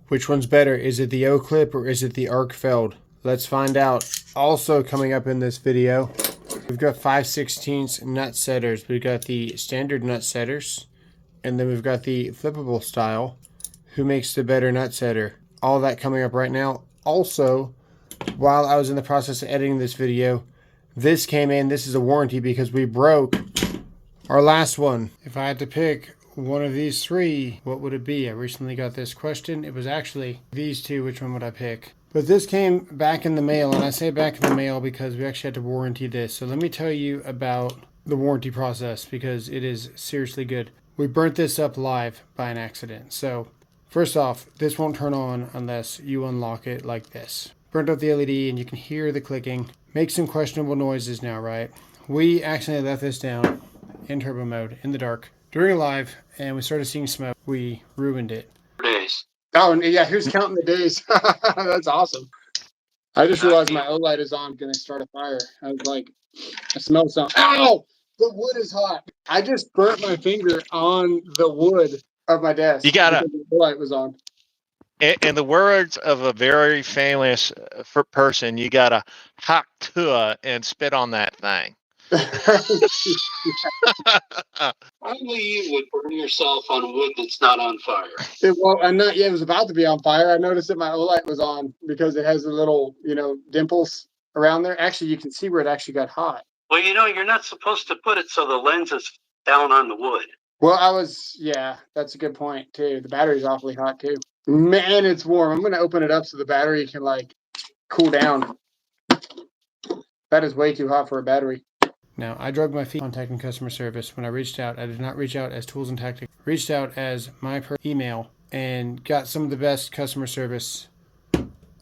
Which one's better? Is it the Oclip or is it the Arkfeld? Let's find out. Also coming up in this video, we've got 5/16 Nutsetters. We've got the standard Nutsetters, and then we've got the flippable style. Who makes the better Nutsetter? All that coming up right now. Also, while I was in the process of editing this video, this came in. This is a warranty because we broke our last one. If I had to pick one of these three, what would it be? I recently got this question. It was actually these two. Which one would I pick? But this came back in the mail, and I say back in the mail because we actually had to warranty this. So let me tell you about the warranty process because it is seriously good. We burnt this up live by an accident. So first off, this won't turn on unless you unlock it like this. Burnt up the LED and you can hear the clicking. Makes some questionable noises now, right? We accidentally left this down in turbo mode in the dark during live, and we started seeing smoke. We ruined it. Days. Oh, and yeah, who's counting the days? That's awesome. I just realized my Olight is on, gonna start a fire. I was like, I smell something. Ow! The wood is hot. I just burnt my finger on the wood of my desk. You gotta. The Olight was on. In the words of a very famous person, you gotta hack to and spit on that thing. Only you would burn yourself on wood that's not on fire. It was about to be on fire. I noticed that my Olight was on because it has the little, dimples around there. Actually, you can see where it actually got hot. Well, you're not supposed to put it so the lens is down on the wood. Well, that's a good point, too. The battery's awfully hot, too. Man, it's warm. I'm going to open it up so the battery can, cool down. That is way too hot for a battery. Now, I drug my feet contacting customer service. When I reached out, I did not reach out as Tools and Tactics. Reached out as my email and got some of the best customer service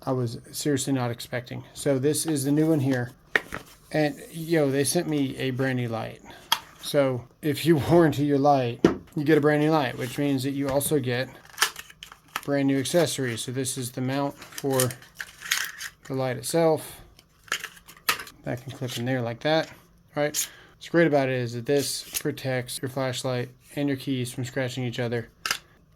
I was seriously not expecting. So this is the new one here. And, they sent me a brand new light. So if you warranty your light, you get a brand new light, which means that you also get brand new accessories. So this is the mount for the light itself. That can clip in there like that. Right. What's great about it is that this protects your flashlight and your keys from scratching each other.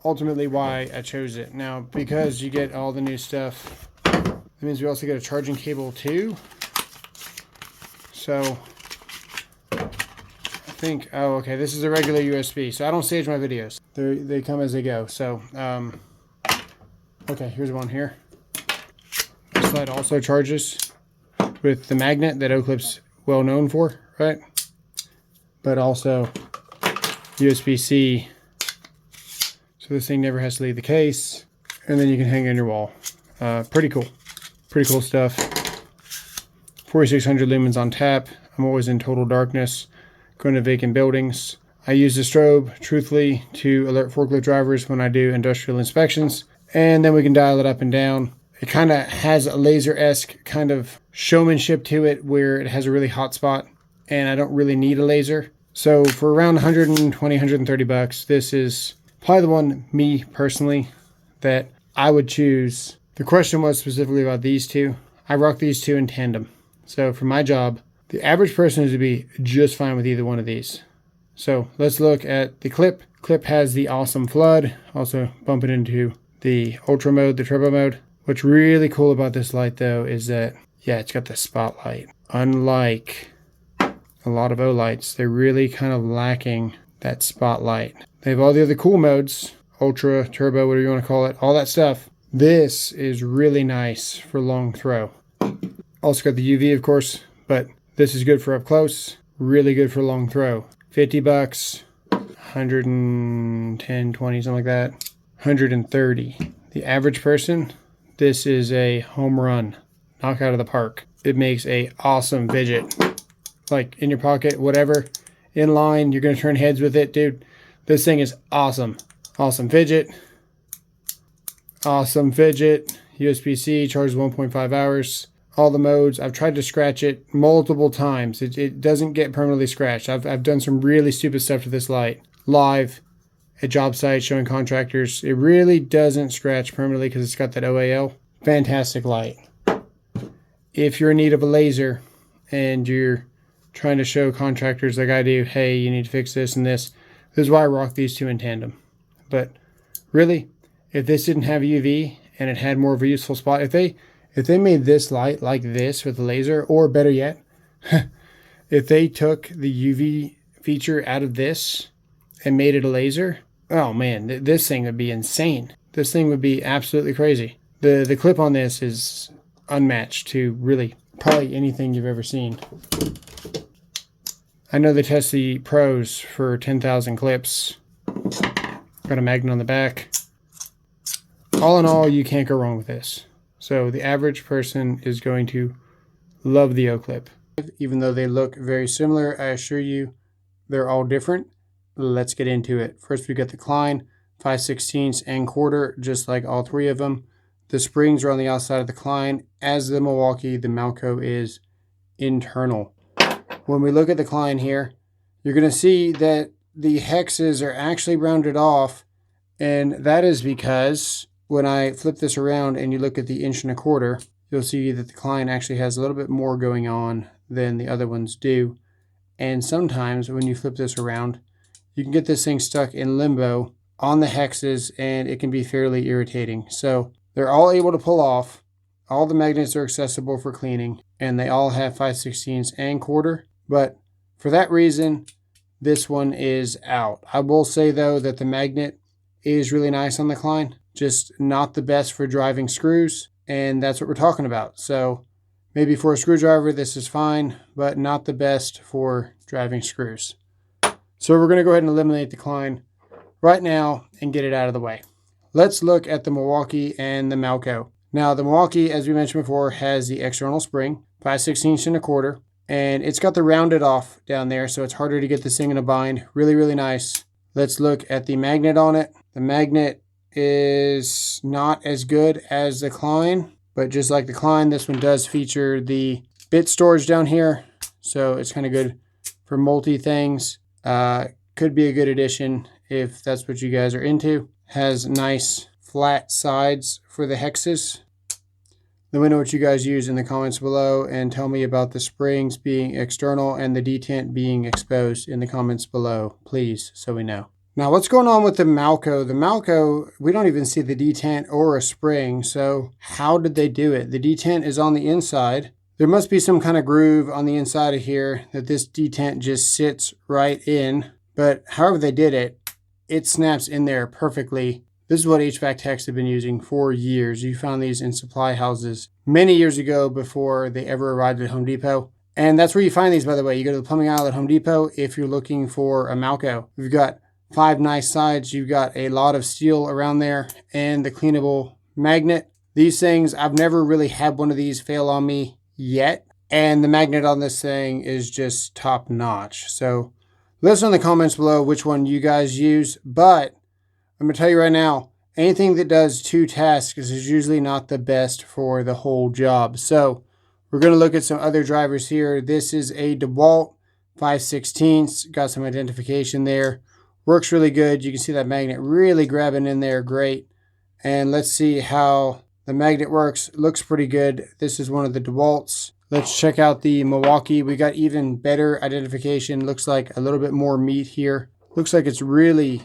Ultimately why I chose it. Now, because you get all the new stuff, that means we also get a charging cable too. So, I think, okay, this is a regular USB. So I don't stage my videos. They come as they go. So, okay, here's one here. This light also charges with the magnet that Oclip's well known for, right? But also USB-C, so this thing never has to leave the case, and then you can hang it on your wall. Pretty cool stuff. 4600 lumens on tap. I'm always in total darkness, going to vacant buildings. I use the strobe, truthfully, to alert forklift drivers when I do industrial inspections, and then we can dial it up and down. It kind of has a laser-esque kind of showmanship to it where it has a really hot spot, and I don't really need a laser. So for around 120, 130 bucks, this is probably the one, me personally, that I would choose. The question was specifically about these two. I rock these two in tandem. So for my job, the average person is to be just fine with either one of these. So let's look at the Clip. Clip has the awesome flood. Also bump it into the ultra mode, the turbo mode. What's really cool about this light though is that, it's got the spotlight. Unlike a lot of Olights, they're really kind of lacking that spotlight. They have all the other cool modes, ultra, turbo, whatever you want to call it, all that stuff. This is really nice for long throw. Also got the UV, of course, but this is good for up close, really good for long throw. 50 bucks, 110, 20, something like that. 130. The average person, this is a home run, knock out of the park. It makes a awesome fidget. Like in your pocket, whatever, in line, you're going to turn heads with it, dude. This thing is awesome. Awesome fidget. Awesome fidget. USB-C, charges 1.5 hours. All the modes. I've tried to scratch it multiple times. It doesn't get permanently scratched. I've done some really stupid stuff to this light. Live, at job sites, showing contractors. It really doesn't scratch permanently because it's got that OAL. Fantastic light. If you're in need of a laser and you're trying to show contractors like I do, hey, you need to fix this and this, this is why I rock these two in tandem. But really, if this didn't have UV and it had more of a useful spot, if they made this light like this with a laser, or better yet, if they took the UV feature out of this and made it a laser, oh man, this thing would be insane. This thing would be absolutely crazy. The clip on this is unmatched to really probably anything you've ever seen. I know they test the pros for 10,000 clips. Got a magnet on the back. All in all, you can't go wrong with this. So the average person is going to love the Oclip. Even though they look very similar, I assure you they're all different. Let's get into it. First, we got the Klein 5/16 and quarter, just like all three of them. The springs are on the outside of the Klein. As the Milwaukee, the Malco is internal. When we look at the Klein here, you're going to see that the hexes are actually rounded off, and that is because when I flip this around and you look at the 1.25 inch, you'll see that the Klein actually has a little bit more going on than the other ones do. And sometimes when you flip this around, you can get this thing stuck in limbo on the hexes, and it can be fairly irritating. So they're all able to pull off. All the magnets are accessible for cleaning, and they all have 5/16 and quarter. But for that reason, this one is out. I will say though that the magnet is really nice on the Klein, just not the best for driving screws, and that's what we're talking about. So maybe for a screwdriver this is fine, but not the best for driving screws. So we're going to go ahead and eliminate the Klein right now and get it out of the way. Let's look at the Milwaukee and the Malco. Now the Milwaukee, as we mentioned before, has the external spring, 5/16 and a quarter, and it's got the rounded off down there, so it's harder to get this thing in a bind. Really, really nice. Let's look at the magnet on it. The magnet is not as good as the Klein, but just like the Klein, this one does feature the bit storage down here, so it's kind of good for multi things. Could be a good addition if that's what you guys are into. Has nice flat sides for the hexes. Let me know what you guys use in the comments below, and tell me about the springs being external and the detent being exposed in the comments below, please, so we know. Now, what's going on with the Malco? The Malco, we don't even see the detent or a spring, so how did they do it? The detent is on the inside. There must be some kind of groove on the inside of here that this detent just sits right in, but however they did it, it snaps in there perfectly. This is what HVAC techs have been using for years. You found these in supply houses many years ago before they ever arrived at Home Depot. And that's where you find these, by the way. You go to the plumbing aisle at Home Depot if you're looking for a Malco. We've got 5 nice sides. You've got a lot of steel around there and the cleanable magnet. These things, I've never really had one of these fail on me yet. And the magnet on this thing is just top notch. So let us know in the comments below which one you guys use. But I'm going to tell you right now, anything that does 2 tasks is usually not the best for the whole job. So we're going to look at some other drivers here. This is a DeWalt 5/16. Got some identification there. Works really good. You can see that magnet really grabbing in there great. And let's see how the magnet works. Looks pretty good. This is one of the DeWalts. Let's check out the Milwaukee. We got even better identification. Looks like a little bit more meat here. Looks like it's really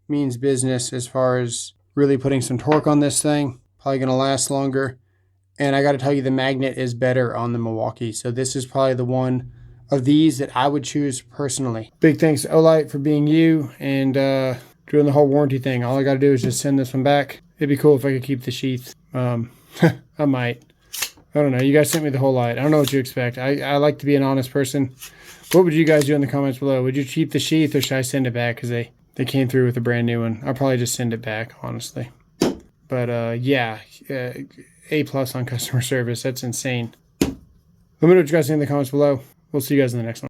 means business as far as really putting some torque on this thing. Probably going to last longer. And I got to tell you, the magnet is better on the Milwaukee. So this is probably the one of these that I would choose personally. Big thanks to Olight for being you and doing the whole warranty thing. All I got to do is just send this one back. It'd be cool if I could keep the sheath. I might. I don't know. You guys sent me the whole lot. I don't know what you expect. I like to be an honest person. What would you guys do in the comments below? Would you keep the sheath, or should I send it back because they came through with a brand new one? I'll probably just send it back, honestly. But yeah, A+ on customer service. That's insane. Let me know what you guys think in the comments below. We'll see you guys in the next one.